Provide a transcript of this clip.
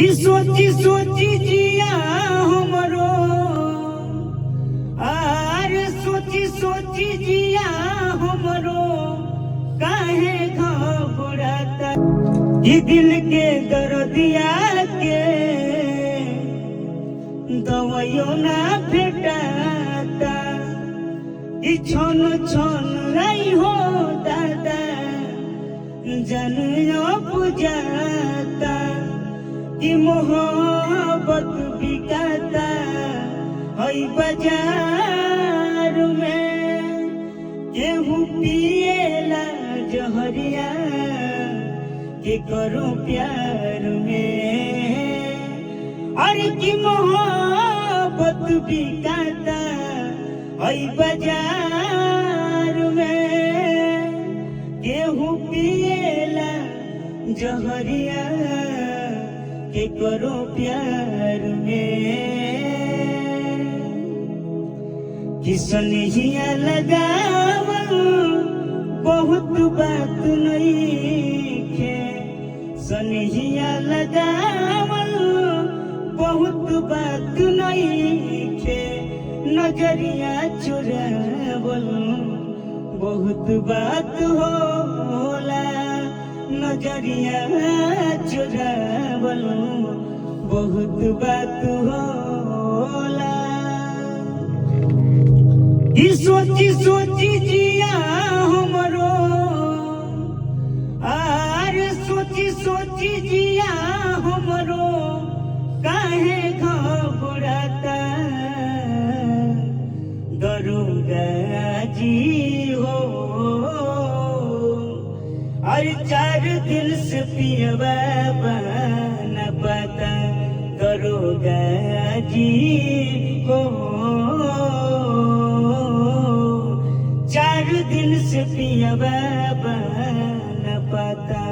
ई सोची सोची जिया हमरो आर सोची सोची जिया हमरो काहे घबराता ई दिल के दर्दिया के दवाइयो ना भेटाता ई छन छन लाई हो दादा जनियो बुझाता कि मोहब्बत बिकाता हई बाजार में केहू पिएला जहरिया के करो प्यार में अरे कि मोहब्बत बिकाता हई बाजार में केहू पिएला जहरिया के करो प्यार में किसनिया लगावल बहुत बात नहीं खे सनिया लगावल बहुत बात नहीं खे नजरिया चुरावल बहुत बात होला नजरिया चुरावल बहुत बात होला ई सोची सोची जिया हमरो आर सोची सोची जिया हमरो काहे घबराता दरोगा जी हो अरे 4 दिन से पियवा न पता दरोगा जी हो 4 दिन से पियवा न पता।